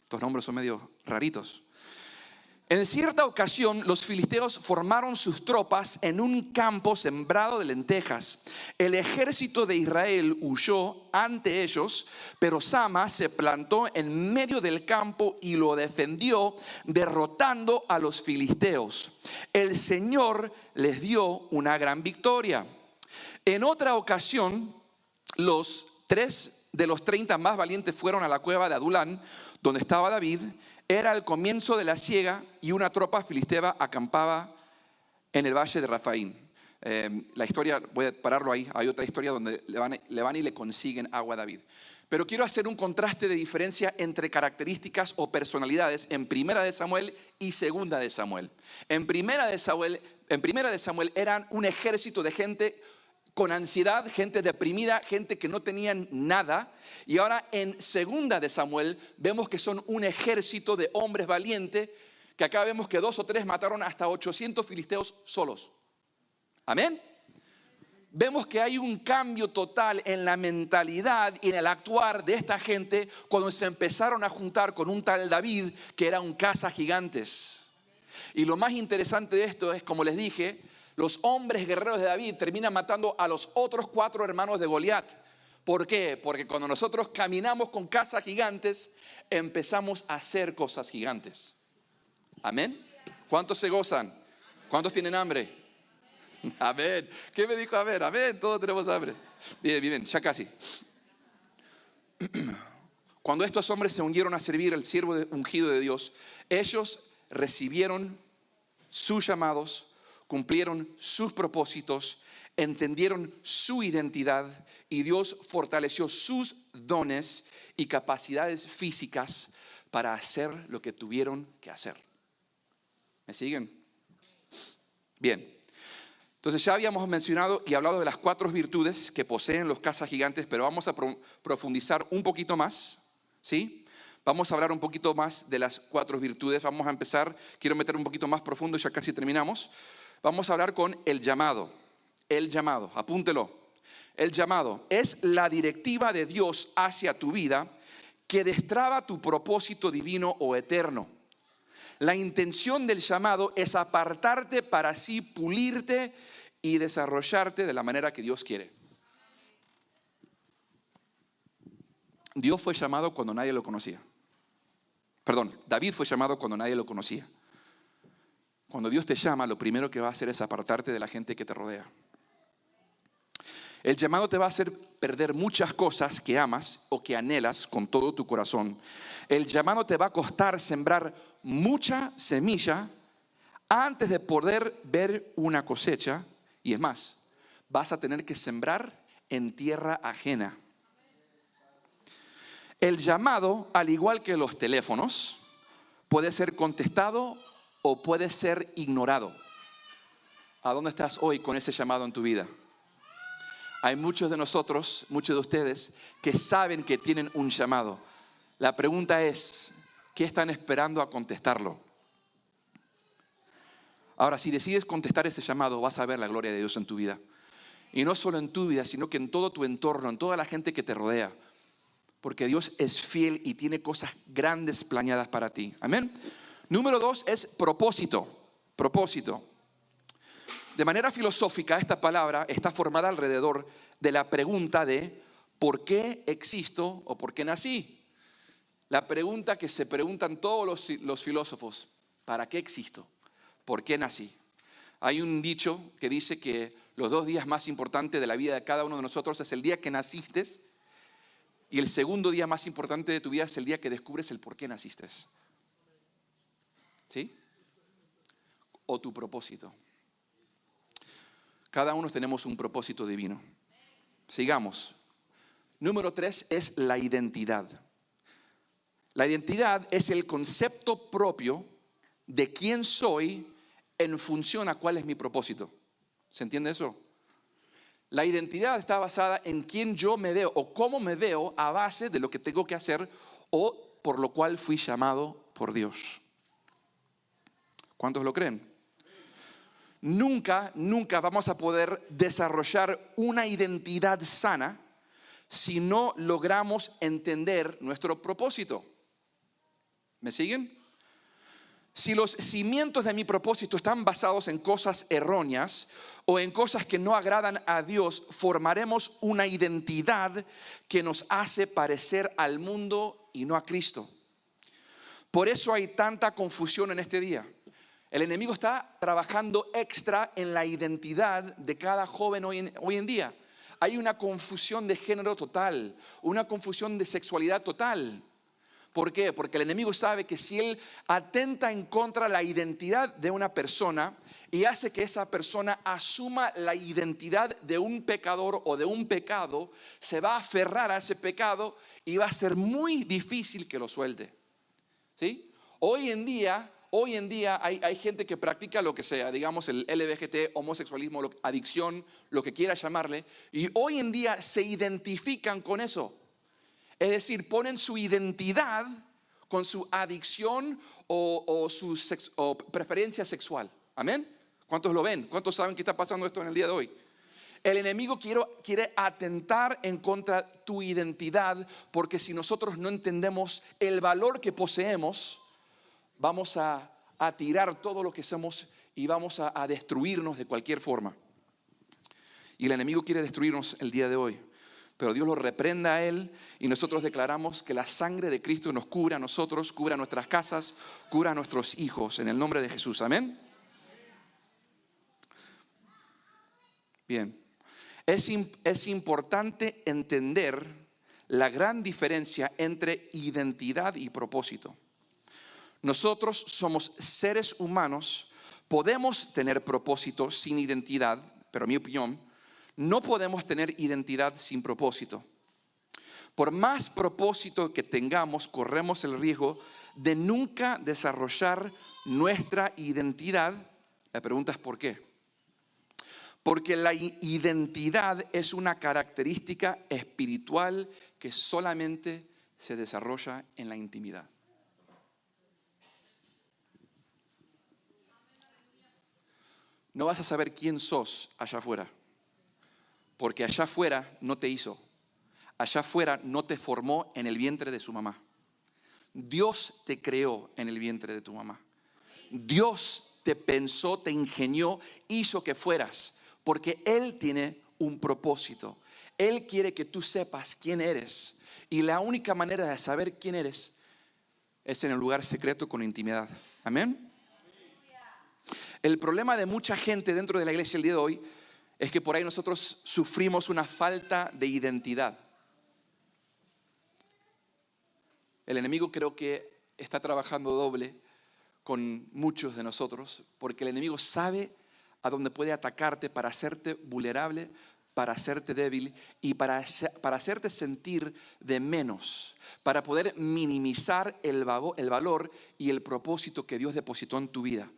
Estos nombres son medio raritos. En cierta ocasión, los filisteos formaron sus tropas en un campo sembrado de lentejas. El ejército de Israel huyó ante ellos, pero Sama se plantó en medio del campo y lo defendió, derrotando a los filisteos. El Señor les dio una gran victoria. En otra ocasión, los 3 de los 30 más valientes fueron a la cueva de Adulán, donde estaba David. Era el comienzo de la siega y una tropa filistea acampaba en el valle de Rafaín. La historia, voy a pararlo ahí, hay otra historia donde le van y le consiguen agua a David. Pero quiero hacer un contraste de diferencia entre características o personalidades en Primera de Samuel y Segunda de Samuel. En Primera de Samuel eran un ejército de gente con ansiedad, gente deprimida, gente que no tenían nada. Y ahora en Segunda de Samuel vemos que son un ejército de hombres valientes, que acá vemos que 2 o 3 mataron hasta 800 filisteos solos. Amén. Vemos que hay un cambio total en la mentalidad y en el actuar de esta gente cuando se empezaron a juntar con un tal David que era un cazagigantes. Y lo más interesante de esto es, como les dije, los hombres guerreros de David terminan matando a los otros 4 hermanos de Goliat. ¿Por qué? Porque cuando nosotros caminamos con cazagigantes, empezamos a hacer cosas gigantes. Amén. ¿Cuántos se gozan? ¿Cuántos tienen hambre? Amén. ¿Qué me dijo? Amén. Amén. Todos tenemos hambre. Bien, bien, ya casi. Cuando estos hombres se unieron a servir al siervo ungido de Dios, ellos recibieron sus llamados, cumplieron sus propósitos, entendieron su identidad y Dios fortaleció sus dones y capacidades físicas para hacer lo que tuvieron que hacer. ¿Me siguen? Bien. Entonces ya habíamos mencionado y hablado de las 4 virtudes que poseen los cazagigantes, pero vamos a profundizar un poquito más, ¿sí? Vamos a hablar un poquito más de las 4 virtudes. Vamos a empezar, quiero meter un poquito más profundo, ya casi terminamos. Vamos a hablar con el llamado. El llamado, apúntelo. El llamado es la directiva de Dios hacia tu vida que destraba tu propósito divino o eterno. La intención del llamado es apartarte para así pulirte y desarrollarte de la manera que Dios quiere. Dios fue llamado cuando nadie lo conocía. Perdón, David fue llamado cuando nadie lo conocía. Cuando Dios te llama, lo primero que va a hacer es apartarte de la gente que te rodea. El llamado te va a hacer perder muchas cosas que amas o que anhelas con todo tu corazón. El llamado te va a costar sembrar mucha semilla antes de poder ver una cosecha. Y es más, vas a tener que sembrar en tierra ajena. El llamado, al igual que los teléfonos, puede ser contestado o puede ser ignorado. ¿A dónde estás hoy con ese llamado en tu vida? Hay muchos de nosotros, muchos de ustedes, que saben que tienen un llamado. La pregunta es, ¿qué están esperando a contestarlo? Ahora, si decides contestar ese llamado, vas a ver la gloria de Dios en tu vida. Y no solo en tu vida, sino que en todo tu entorno, en toda la gente que te rodea. Porque Dios es fiel y tiene cosas grandes planeadas para ti. Amén. Número 2 es propósito. Propósito. De manera filosófica, esta palabra está formada alrededor de la pregunta de ¿por qué existo o por qué nací? La pregunta que se preguntan todos los filósofos: ¿para qué existo? ¿Por qué nací? Hay un dicho que dice que los 2 días más importantes de la vida de cada uno de nosotros es el día que naciste, y el segundo día más importante de tu vida es el día que descubres el por qué naciste. ¿Sí? O tu propósito. Cada uno tenemos un propósito divino. Sigamos. Número 3 es la identidad. La identidad es el concepto propio de quién soy en función a cuál es mi propósito. ¿Se entiende eso? La identidad está basada en quién yo me veo o cómo me veo a base de lo que tengo que hacer o por lo cual fui llamado por Dios. ¿Cuántos lo creen? Nunca vamos a poder desarrollar una identidad sana si no logramos entender nuestro propósito. ¿Me siguen? Si los cimientos de mi propósito están basados en cosas erróneas o en cosas que no agradan a Dios, formaremos una identidad que nos hace parecer al mundo y no a Cristo. Por eso hay tanta confusión en este día. El enemigo está trabajando extra en la identidad de cada joven hoy en día. Hay una confusión de género total, una confusión de sexualidad total. ¿Por qué? Porque el enemigo sabe que si él atenta en contra de la identidad de una persona y hace que esa persona asuma la identidad de un pecador o de un pecado, se va a aferrar a ese pecado y va a ser muy difícil que lo suelte. ¿Sí? Hoy en día hay gente que practica lo que sea, digamos el LBGT, homosexualismo, adicción, lo que quiera llamarle, y hoy en día se identifican con eso. Es decir, ponen su identidad con su adicción o o preferencia sexual. ¿Amén? ¿Cuántos lo ven? ¿Cuántos saben que está pasando esto en el día de hoy? El enemigo quiere atentar en contra de tu identidad, porque si nosotros no entendemos el valor que poseemos, vamos a tirar todo lo que somos y vamos a destruirnos de cualquier forma. Y el enemigo quiere destruirnos el día de hoy. Pero Dios lo reprenda a él y nosotros declaramos que la sangre de Cristo nos cubra a nosotros, cubra nuestras casas, cubra a nuestros hijos, en el nombre de Jesús. Amén. Bien. Es importante entender la gran diferencia entre identidad y propósito. Nosotros somos seres humanos, podemos tener propósito sin identidad, pero en mi opinión, no podemos tener identidad sin propósito. Por más propósito que tengamos, corremos el riesgo de nunca desarrollar nuestra identidad. La pregunta es ¿por qué? Porque la identidad es una característica espiritual que solamente se desarrolla en la intimidad. No vas a saber quién sos allá afuera, porque allá afuera no te hizo, allá afuera no te formó en el vientre de su mamá. Dios te creó en el vientre de tu mamá. Dios te pensó, te ingenió, hizo que fueras, porque Él tiene un propósito. Él quiere que tú sepas quién eres, y la única manera de saber quién eres es en el lugar secreto con intimidad. Amén. El problema de mucha gente dentro de la iglesia el día de hoy es que por ahí nosotros sufrimos una falta de identidad. El enemigo creo que está trabajando doble con muchos de nosotros, porque el enemigo sabe a dónde puede atacarte para hacerte vulnerable, para hacerte débil y para hacerte sentir de menos, para poder minimizar el valor y el propósito que Dios depositó en tu vida.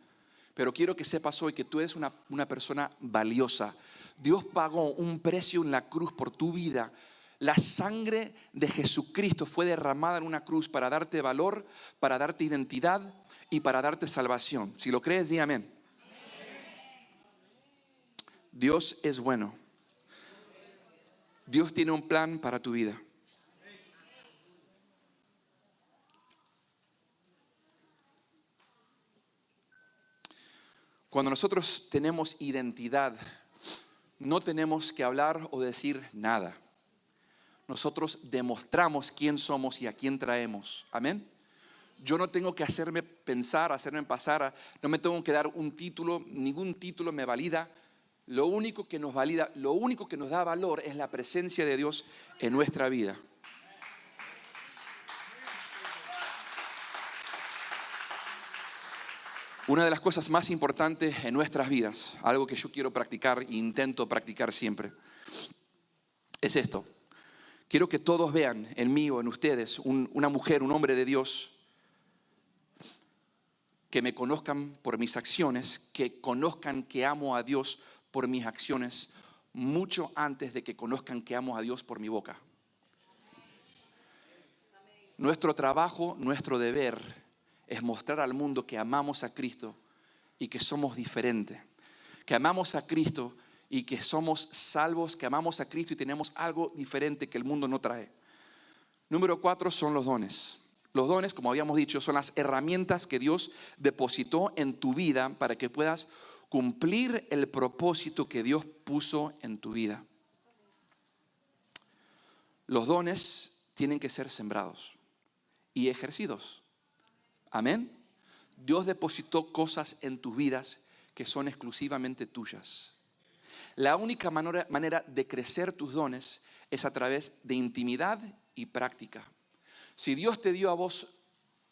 Pero quiero que sepas hoy que tú eres una persona valiosa. Dios pagó un precio en la cruz por tu vida. La sangre de Jesucristo fue derramada en una cruz para darte valor, para darte identidad y para darte salvación. Si lo crees, di amén. Dios es bueno. Dios tiene un plan para tu vida. Cuando nosotros tenemos identidad, no tenemos que hablar o decir nada. Nosotros demostramos quién somos y a quién traemos. Amén. Yo no tengo que hacerme pensar, hacerme pasar, no me tengo que dar un título, ningún título me valida. Lo único que nos valida, lo único que nos da valor es la presencia de Dios en nuestra vida. Una de las cosas más importantes en nuestras vidas, algo que yo quiero practicar e intento practicar siempre, es esto. Quiero que todos vean en mí o en ustedes una mujer, un hombre de Dios, que me conozcan por mis acciones, que conozcan que amo a Dios por mis acciones, mucho antes de que conozcan que amo a Dios por mi boca. Nuestro trabajo, nuestro deber es mostrar al mundo que amamos a Cristo y que somos diferentes, que amamos a Cristo y que somos salvos, que amamos a Cristo y tenemos algo diferente que el mundo no trae. Número 4 son los dones. Los dones, como habíamos dicho, son las herramientas que Dios depositó en tu vida para que puedas cumplir el propósito que Dios puso en tu vida. Los dones tienen que ser sembrados y ejercidos. Amén. Dios depositó cosas en tus vidas que son exclusivamente tuyas. La única manera de crecer tus dones es a través de intimidad y práctica. Si Dios te dio a vos,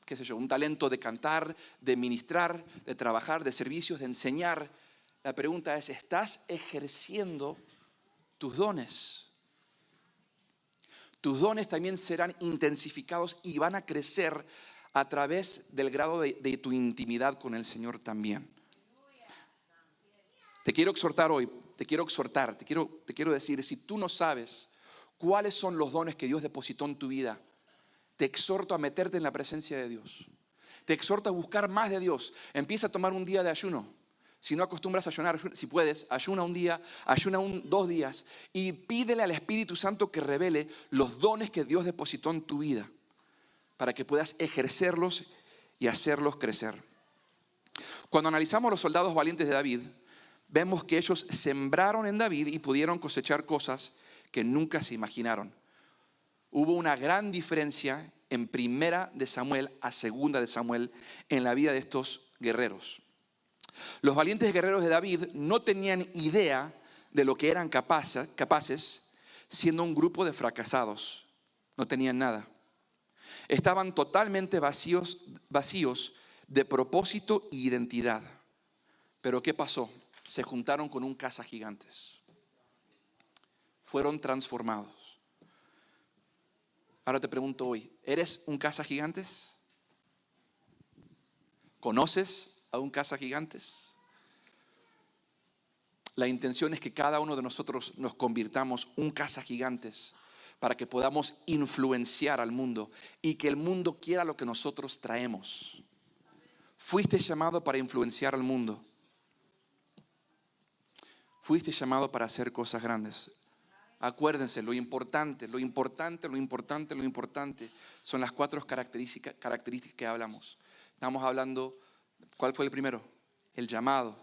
qué sé yo, un talento de cantar, de ministrar, de trabajar, de servicios, de enseñar, la pregunta es, ¿estás ejerciendo tus dones? Tus dones también serán intensificados y van a crecer a través del grado de tu intimidad con el Señor también. Te quiero exhortar hoy, te quiero decir, si tú no sabes cuáles son los dones que Dios depositó en tu vida, te exhorto a meterte en la presencia de Dios. Te exhorto a buscar más de Dios. Empieza a tomar un día de ayuno. Si no acostumbras a ayunar, si puedes, ayuna un día, ayuna 2 días y pídele al Espíritu Santo que revele los dones que Dios depositó en tu vida para que puedas ejercerlos y hacerlos crecer. Cuando analizamos los soldados valientes de David, vemos que ellos sembraron en David y pudieron cosechar cosas que nunca se imaginaron. Hubo una gran diferencia en 1 de Samuel a 2 de Samuel en la vida de estos guerreros. Los valientes guerreros de David no tenían idea de lo que eran capaces, siendo un grupo de fracasados. No tenían nada. Estaban totalmente vacíos de propósito e identidad. Pero ¿qué pasó? Se juntaron con un cazagigantes. Fueron transformados. Ahora te pregunto hoy, ¿eres un cazagigantes? ¿Conoces a un cazagigantes? La intención es que cada uno de nosotros nos convirtamos un cazagigantes para que podamos influenciar al mundo y que el mundo quiera lo que nosotros traemos. Fuiste llamado para influenciar al mundo. Fuiste llamado para hacer cosas grandes. Acuérdense, lo importante son las 4 características que hablamos. Estamos hablando, ¿cuál fue el primero? El llamado,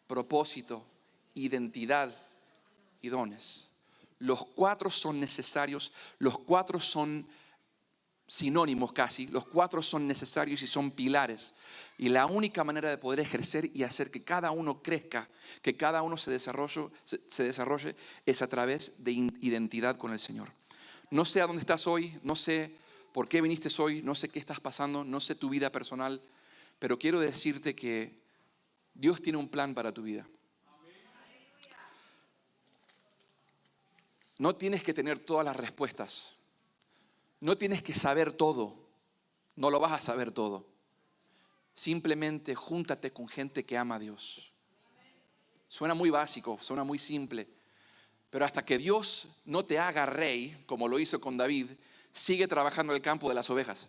propósito, identidad y dones. Los 4 son necesarios, los 4 son sinónimos casi, los 4 son necesarios y son pilares. Y la única manera de poder ejercer y hacer que cada uno crezca, que cada uno se desarrolle es a través de identidad con el Señor. No sé a dónde estás hoy, no sé por qué viniste hoy, no sé qué estás pasando, no sé tu vida personal, pero quiero decirte que Dios tiene un plan para tu vida. No tienes que tener todas las respuestas. No tienes que saber todo. No lo vas a saber todo. Simplemente júntate con gente que ama a Dios. Suena muy básico, suena muy simple. Pero hasta que Dios no te haga rey, como lo hizo con David, sigue trabajando el campo de las ovejas.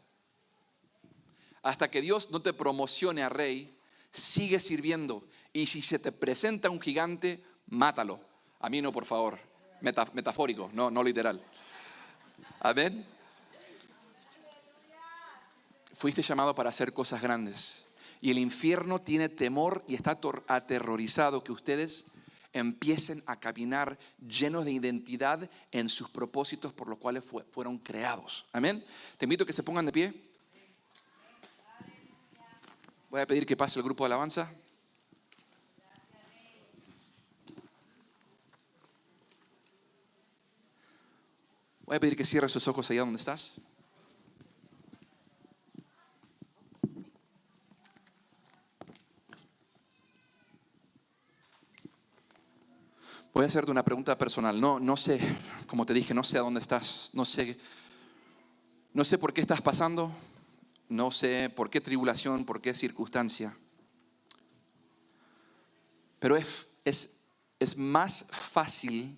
Hasta que Dios no te promocione a rey, sigue sirviendo. Y si se te presenta un gigante, mátalo. A mí no, por favor. Metafórico, no literal. Amén. Fuiste llamado para hacer cosas grandes. Y el infierno tiene temor y está aterrorizado que ustedes empiecen a caminar llenos de identidad en sus propósitos por los cuales fueron creados. Amén. Te invito a que se pongan de pie. Voy a pedir que pase el grupo de alabanza. Voy a pedir que cierres sus ojos allá donde estás. Voy a hacerte una pregunta personal. No sé, como te dije, no sé a dónde estás. No sé por qué estás pasando. No sé por qué tribulación, por qué circunstancia. Pero es más fácil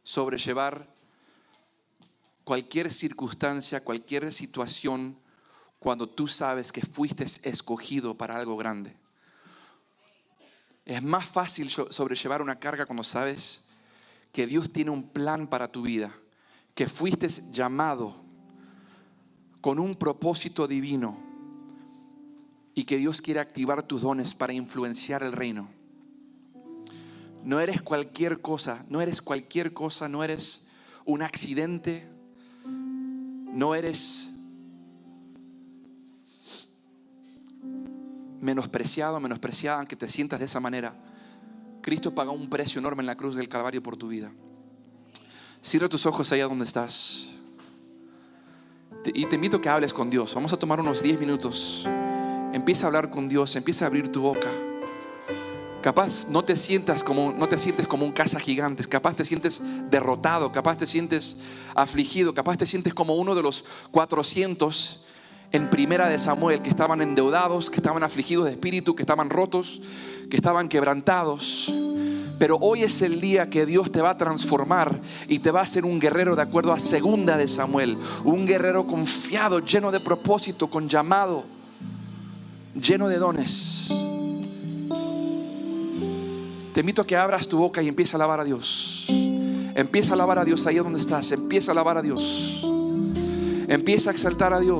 sobrellevar cualquier circunstancia, cualquier situación, cuando tú sabes que fuiste escogido para algo grande. Es más fácil sobrellevar una carga cuando sabes que Dios tiene un plan para tu vida, que fuiste llamado con un propósito divino y que Dios quiere activar tus dones para influenciar el reino. No eres cualquier cosa, no eres un accidente, no eres menospreciada, aunque te sientas de esa manera. Cristo pagó un precio enorme en la cruz del Calvario por tu vida. Cierra tus ojos allá donde estás. Y te invito a que hables con Dios. Vamos a tomar unos 10 minutos. Empieza a hablar con Dios, empieza a abrir tu boca. Capaz no te sientes como un cazagigantes, capaz te sientes derrotado, capaz te sientes afligido, capaz te sientes como uno de los 400 en Primera de Samuel que estaban endeudados, que estaban afligidos de espíritu, que estaban rotos, que estaban quebrantados. Pero hoy es el día que Dios te va a transformar y te va a hacer un guerrero de acuerdo a Segunda de Samuel, un guerrero confiado, lleno de propósito, con llamado, lleno de dones. Te invito a que abras tu boca y empieza a alabar a Dios. Empieza a alabar a Dios ahí donde estás. Empieza a alabar a Dios. Empieza a exaltar a Dios.